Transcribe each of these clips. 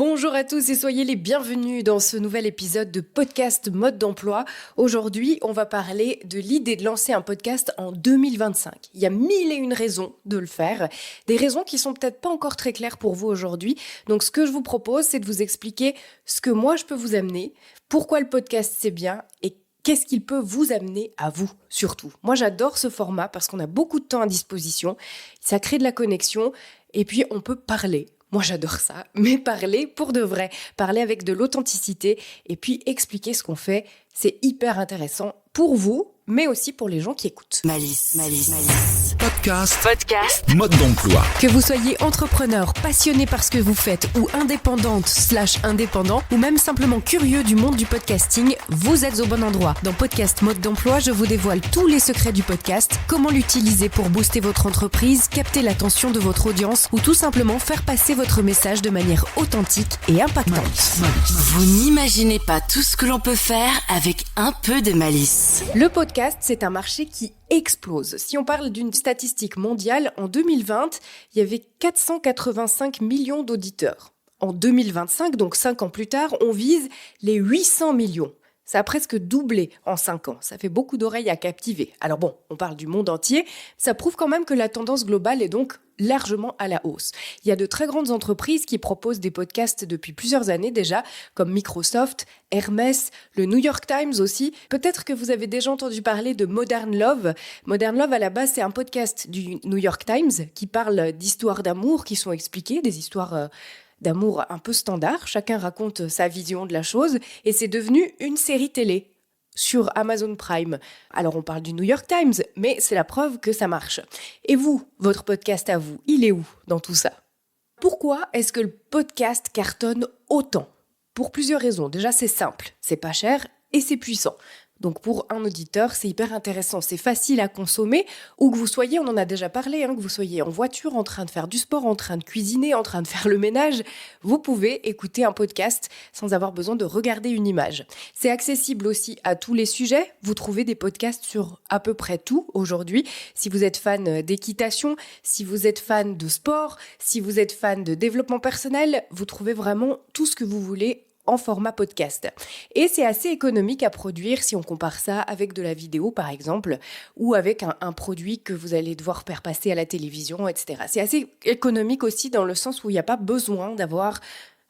Bonjour à tous et soyez les bienvenus dans ce nouvel épisode de podcast Mode d'emploi. Aujourd'hui, on va parler de l'idée de lancer un podcast en 2025. Il y a 1001 raisons de le faire, des raisons qui sont peut-être pas encore très claires pour vous aujourd'hui. Donc ce que je vous propose, c'est de vous expliquer ce que moi je peux vous amener, pourquoi le podcast c'est bien et qu'est-ce qu'il peut vous amener à vous, surtout. Moi, j'adore ce format parce qu'on a beaucoup de temps à disposition, ça crée de la connexion et puis on peut parler. Moi, j'adore ça, mais parler pour de vrai, parler avec de l'authenticité et puis expliquer ce qu'on fait, c'est hyper intéressant pour vous, mais aussi pour les gens qui écoutent. Malice. Podcast. Mode d'emploi. Que vous soyez entrepreneur, passionné par ce que vous faites ou indépendante/indépendant ou même simplement curieux du monde du podcasting, vous êtes au bon endroit. Dans Podcast Mode d'emploi, je vous dévoile tous les secrets du podcast, comment l'utiliser pour booster votre entreprise, capter l'attention de votre audience ou tout simplement faire passer votre message de manière authentique et impactante. Vous n'imaginez pas tout ce que l'on peut faire avec un peu de malice. Le podcast, c'est un marché qui explose. Si on parle d'une statistique mondiale, en 2020, il y avait 485 millions d'auditeurs. En 2025, donc 5 ans plus tard, on vise les 800 millions. Ça a presque doublé en 5 ans. Ça fait beaucoup d'oreilles à captiver. Alors bon, on parle du monde entier. Ça prouve quand même que la tendance globale est donc largement à la hausse. Il y a de très grandes entreprises qui proposent des podcasts depuis plusieurs années déjà, comme Microsoft, Hermès, le New York Times aussi. Peut-être que vous avez déjà entendu parler de Modern Love. Modern Love, à la base, c'est un podcast du New York Times qui parle d'histoires d'amour qui sont expliquées, des histoires d'amour un peu standard. Chacun raconte sa vision de la chose et c'est devenu une série télé sur Amazon Prime. Alors on parle du New York Times, mais c'est la preuve que ça marche. Et vous, votre podcast à vous, il est où dans tout ça ? Pourquoi est-ce que le podcast cartonne autant ? Pour plusieurs raisons. Déjà, c'est simple, c'est pas cher et c'est puissant. Donc pour un auditeur, c'est hyper intéressant, c'est facile à consommer, où que vous soyez, on en a déjà parlé, que vous soyez en voiture, en train de faire du sport, en train de cuisiner, en train de faire le ménage, vous pouvez écouter un podcast sans avoir besoin de regarder une image. C'est accessible aussi à tous les sujets, vous trouvez des podcasts sur à peu près tout aujourd'hui. Si vous êtes fan d'équitation, si vous êtes fan de sport, si vous êtes fan de développement personnel, vous trouvez vraiment tout ce que vous voulez en format podcast. Et c'est assez économique à produire si on compare ça avec de la vidéo par exemple, ou avec un produit que vous allez devoir faire passer à la télévision, etc. C'est assez économique aussi dans le sens où il n'y a pas besoin d'avoir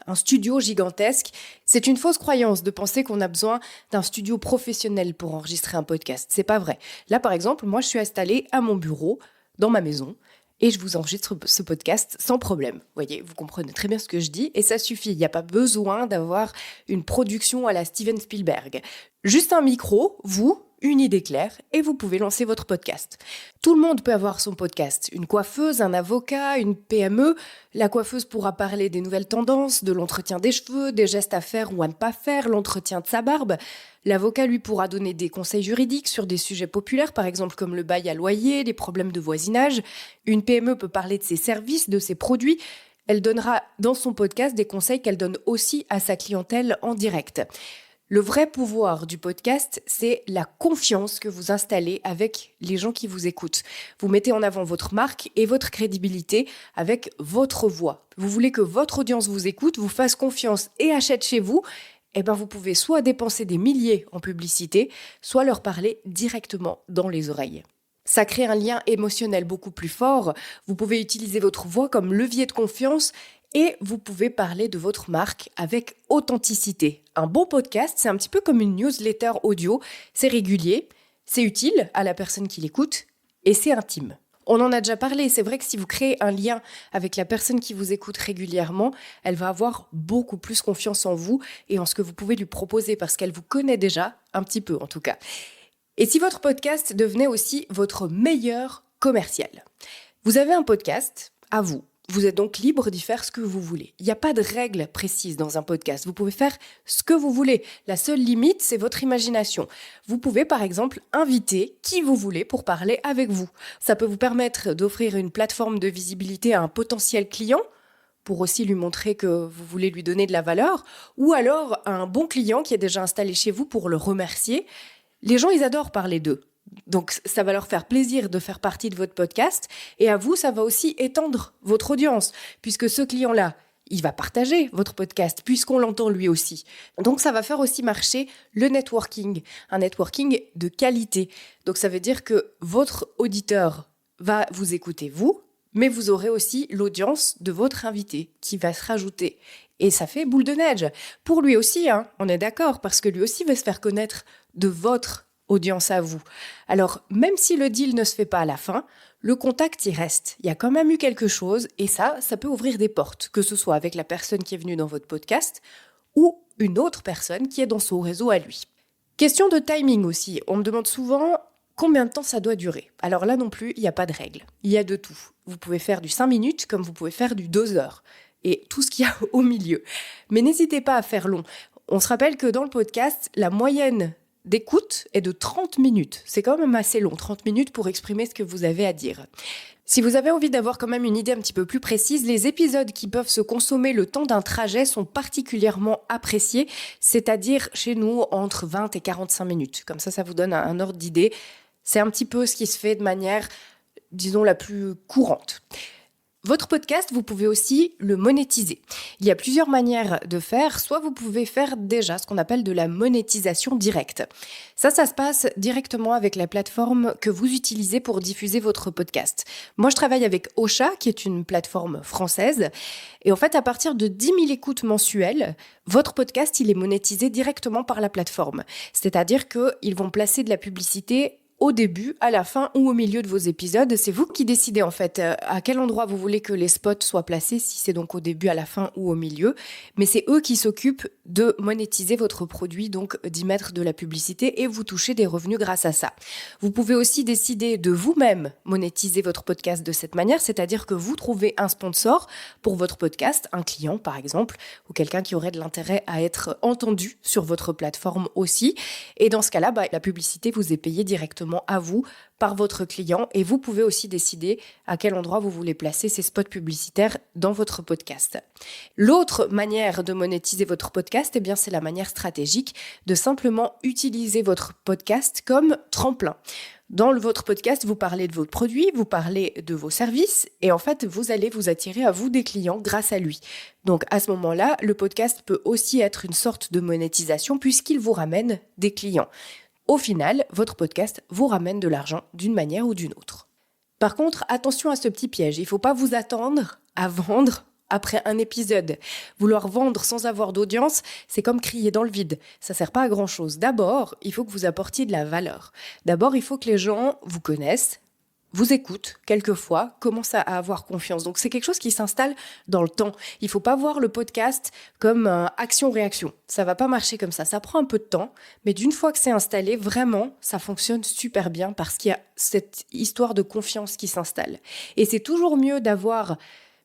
un studio gigantesque. C'est une fausse croyance de penser qu'on a besoin d'un studio professionnel pour enregistrer un podcast. C'est pas vrai. Là par exemple, moi je suis installée à mon bureau, dans ma maison, et je vous enregistre ce podcast sans problème. Vous voyez, vous comprenez très bien ce que je dis et ça suffit. Il n'y a pas besoin d'avoir une production à la Steven Spielberg. Juste un micro, vous, une idée claire et vous pouvez lancer votre podcast. Tout le monde peut avoir son podcast. Une coiffeuse, un avocat, une PME. La coiffeuse pourra parler des nouvelles tendances, de l'entretien des cheveux, des gestes à faire ou à ne pas faire, l'entretien de sa barbe. L'avocat, lui, pourra donner des conseils juridiques sur des sujets populaires, par exemple comme le bail à loyer, les problèmes de voisinage. Une PME peut parler de ses services, de ses produits. Elle donnera dans son podcast des conseils qu'elle donne aussi à sa clientèle en direct. Le vrai pouvoir du podcast, c'est la confiance que vous installez avec les gens qui vous écoutent. Vous mettez en avant votre marque et votre crédibilité avec votre voix. Vous voulez que votre audience vous écoute, vous fasse confiance et achète chez vous, vous pouvez soit dépenser des milliers en publicité, soit leur parler directement dans les oreilles. Ça crée un lien émotionnel beaucoup plus fort. Vous pouvez utiliser votre voix comme levier de confiance et vous pouvez parler de votre marque avec authenticité. Un bon podcast, c'est un petit peu comme une newsletter audio. C'est régulier, c'est utile à la personne qui l'écoute et c'est intime. On en a déjà parlé, c'est vrai que si vous créez un lien avec la personne qui vous écoute régulièrement, elle va avoir beaucoup plus confiance en vous et en ce que vous pouvez lui proposer parce qu'elle vous connaît déjà, un petit peu en tout cas. Et si votre podcast devenait aussi votre meilleur commercial ? Vous avez un podcast à vous. Vous êtes donc libre d'y faire ce que vous voulez. Il n'y a pas de règles précises dans un podcast. Vous pouvez faire ce que vous voulez. La seule limite, c'est votre imagination. Vous pouvez par exemple inviter qui vous voulez pour parler avec vous. Ça peut vous permettre d'offrir une plateforme de visibilité à un potentiel client pour aussi lui montrer que vous voulez lui donner de la valeur, ou alors à un bon client qui est déjà installé chez vous pour le remercier. Les gens, ils adorent parler d'eux. Donc, ça va leur faire plaisir de faire partie de votre podcast. Et à vous, ça va aussi étendre votre audience. Puisque ce client-là, il va partager votre podcast puisqu'on l'entend lui aussi. Donc ça va faire aussi marcher le networking, un networking de qualité. Donc ça veut dire que votre auditeur va vous écouter vous, mais vous aurez aussi l'audience de votre invité qui va se rajouter. Et ça fait boule de neige. Pour lui aussi, on est d'accord, parce que lui aussi va se faire connaître de votre audience à vous. Alors, même si le deal ne se fait pas à la fin, le contact y reste. Il y a quand même eu quelque chose, et ça peut ouvrir des portes, que ce soit avec la personne qui est venue dans votre podcast ou une autre personne qui est dans son réseau à lui. Question de timing aussi. On me demande souvent combien de temps ça doit durer. Alors là non plus, il n'y a pas de règle. Il y a de tout. Vous pouvez faire du 5 minutes comme vous pouvez faire du 2 heures. Et tout ce qu'il y a au milieu. Mais n'hésitez pas à faire long. On se rappelle que dans le podcast, la moyenne d'écoute est de 30 minutes. C'est quand même assez long, 30 minutes pour exprimer ce que vous avez à dire. Si vous avez envie d'avoir quand même une idée un petit peu plus précise, les épisodes qui peuvent se consommer le temps d'un trajet sont particulièrement appréciés, c'est-à-dire chez nous entre 20 et 45 minutes. Comme ça vous donne un ordre d'idée. C'est un petit peu ce qui se fait de manière, disons, la plus courante. Votre podcast, vous pouvez aussi le monétiser. Il y a plusieurs manières de faire. Soit vous pouvez faire déjà ce qu'on appelle de la monétisation directe. Ça se passe directement avec la plateforme que vous utilisez pour diffuser votre podcast. Moi, je travaille avec Ocha, qui est une plateforme française. Et en fait, à partir de 10 000 écoutes mensuelles, votre podcast, il est monétisé directement par la plateforme. C'est-à-dire qu'ils vont placer de la publicité au début, à la fin ou au milieu de vos épisodes. C'est vous qui décidez en fait à quel endroit vous voulez que les spots soient placés, si c'est donc au début, à la fin ou au milieu. Mais c'est eux qui s'occupent de monétiser votre produit, donc d'y mettre de la publicité et vous touchez des revenus grâce à ça. Vous pouvez aussi décider de vous-même monétiser votre podcast de cette manière, c'est-à-dire que vous trouvez un sponsor pour votre podcast, un client par exemple, ou quelqu'un qui aurait de l'intérêt à être entendu sur votre plateforme aussi. Et dans ce cas-là, la publicité vous est payée directement à vous par votre client et vous pouvez aussi décider à quel endroit vous voulez placer ces spots publicitaires dans votre podcast. L'autre manière de monétiser votre podcast, c'est la manière stratégique de simplement utiliser votre podcast comme tremplin. Dans votre podcast, vous parlez de votre produit, vous parlez de vos services et en fait, vous allez vous attirer à vous des clients grâce à lui. Donc à ce moment-là, le podcast peut aussi être une sorte de monétisation puisqu'il vous ramène des clients. Au final, votre podcast vous ramène de l'argent d'une manière ou d'une autre. Par contre, attention à ce petit piège. Il ne faut pas vous attendre à vendre après un épisode. Vouloir vendre sans avoir d'audience, c'est comme crier dans le vide. Ça ne sert pas à grand-chose. D'abord, il faut que vous apportiez de la valeur. D'abord, il faut que les gens vous connaissent, vous écoutent quelquefois, commencent à avoir confiance. Donc, c'est quelque chose qui s'installe dans le temps. Il ne faut pas voir le podcast comme action-réaction. Ça ne va pas marcher comme ça. Ça prend un peu de temps, mais d'une fois que c'est installé, vraiment, ça fonctionne super bien parce qu'il y a cette histoire de confiance qui s'installe. Et c'est toujours mieux d'avoir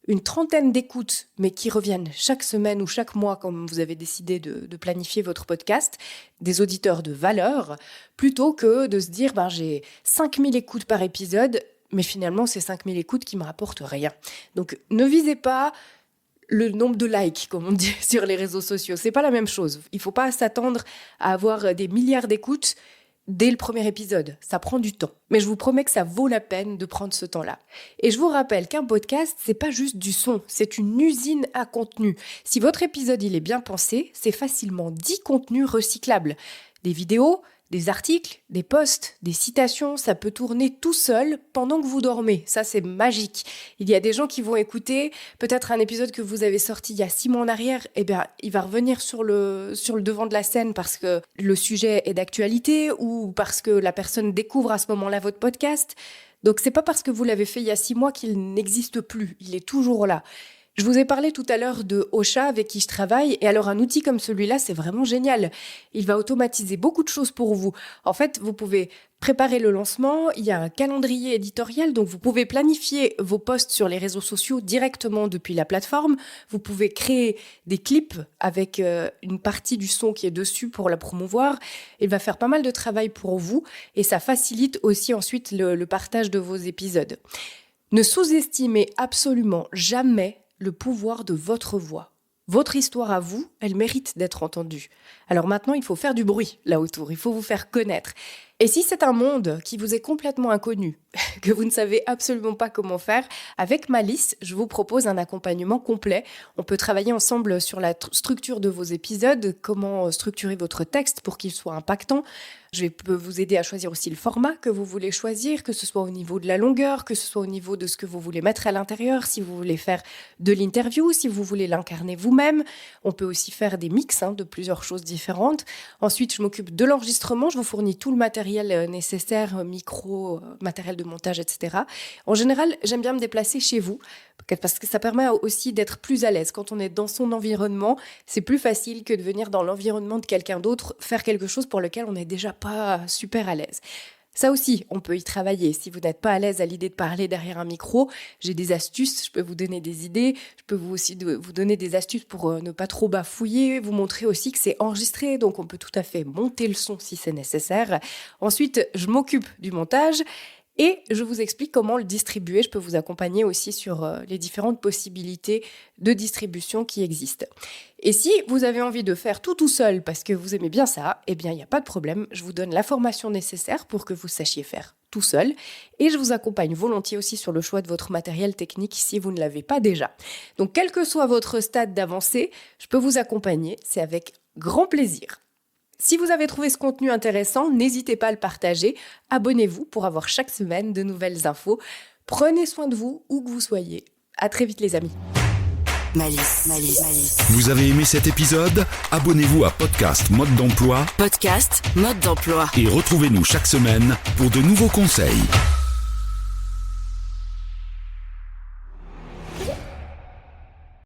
une trentaine d'écoutes, mais qui reviennent chaque semaine ou chaque mois, comme vous avez décidé de planifier votre podcast, des auditeurs de valeur, plutôt que de se dire j'ai 5000 écoutes par épisode, mais finalement, c'est 5000 écoutes qui ne me rapportent rien. Donc, ne visez pas le nombre de likes, comme on dit sur les réseaux sociaux. C'est pas la même chose. Il ne faut pas s'attendre à avoir des milliards d'écoutes dès le premier épisode. Ça prend du temps. Mais je vous promets que ça vaut la peine de prendre ce temps-là. Et je vous rappelle qu'un podcast, c'est pas juste du son, c'est une usine à contenu. Si votre épisode il est bien pensé, c'est facilement 10 contenus recyclables. Des vidéos, des articles, des posts, des citations, ça peut tourner tout seul pendant que vous dormez. Ça, c'est magique. Il y a des gens qui vont écouter peut-être un épisode que vous avez sorti il y a 6 mois en arrière. Il va revenir sur le devant de la scène parce que le sujet est d'actualité ou parce que la personne découvre à ce moment-là votre podcast. Donc, c'est pas parce que vous l'avez fait il y a 6 mois qu'il n'existe plus. Il est toujours là. Je vous ai parlé tout à l'heure de Ocha avec qui je travaille et alors un outil comme celui-là, c'est vraiment génial. Il va automatiser beaucoup de choses pour vous. En fait, vous pouvez préparer le lancement, il y a un calendrier éditorial, donc vous pouvez planifier vos posts sur les réseaux sociaux directement depuis la plateforme. Vous pouvez créer des clips avec une partie du son qui est dessus pour la promouvoir. Il va faire pas mal de travail pour vous et ça facilite aussi ensuite le partage de vos épisodes. Ne sous-estimez absolument jamais le pouvoir de votre voix. Votre histoire à vous, elle mérite d'être entendue. Alors maintenant, il faut faire du bruit là autour, il faut vous faire connaître. Et si c'est un monde qui vous est complètement inconnu, que vous ne savez absolument pas comment faire, avec Malice, je vous propose un accompagnement complet. On peut travailler ensemble sur la structure de vos épisodes, comment structurer votre texte pour qu'il soit impactant. Je peux vous aider à choisir aussi le format que vous voulez choisir, que ce soit au niveau de la longueur, que ce soit au niveau de ce que vous voulez mettre à l'intérieur, si vous voulez faire de l'interview, si vous voulez l'incarner vous-même. On peut aussi faire des mix de plusieurs choses différentes. Ensuite, je m'occupe de l'enregistrement, je vous fournis tout le matériel nécessaire, micro, matériel de montage, etc. En général, j'aime bien me déplacer chez vous, parce que ça permet aussi d'être plus à l'aise. Quand on est dans son environnement, c'est plus facile que de venir dans l'environnement de quelqu'un d'autre, faire quelque chose pour lequel on n'est déjà pas super à l'aise. Ça aussi, on peut y travailler. Si vous n'êtes pas à l'aise à l'idée de parler derrière un micro, j'ai des astuces, je peux vous donner des idées, je peux vous donner des astuces pour ne pas trop bafouiller, vous montrer aussi que c'est enregistré, donc on peut tout à fait monter le son si c'est nécessaire. Ensuite, je m'occupe du montage. Et je vous explique comment le distribuer. Je peux vous accompagner aussi sur les différentes possibilités de distribution qui existent. Et si vous avez envie de faire tout seul parce que vous aimez bien ça, eh bien, il n'y a pas de problème. Je vous donne la formation nécessaire pour que vous sachiez faire tout seul. Et je vous accompagne volontiers aussi sur le choix de votre matériel technique si vous ne l'avez pas déjà. Donc, quel que soit votre stade d'avancée, je peux vous accompagner. C'est avec grand plaisir. Si vous avez trouvé ce contenu intéressant, n'hésitez pas à le partager. Abonnez-vous pour avoir chaque semaine de nouvelles infos. Prenez soin de vous, où que vous soyez. À très vite les amis. Malice. Vous avez aimé cet épisode ? Abonnez-vous à Podcast Mode d'Emploi. Podcast Mode d'Emploi. Et retrouvez-nous chaque semaine pour de nouveaux conseils.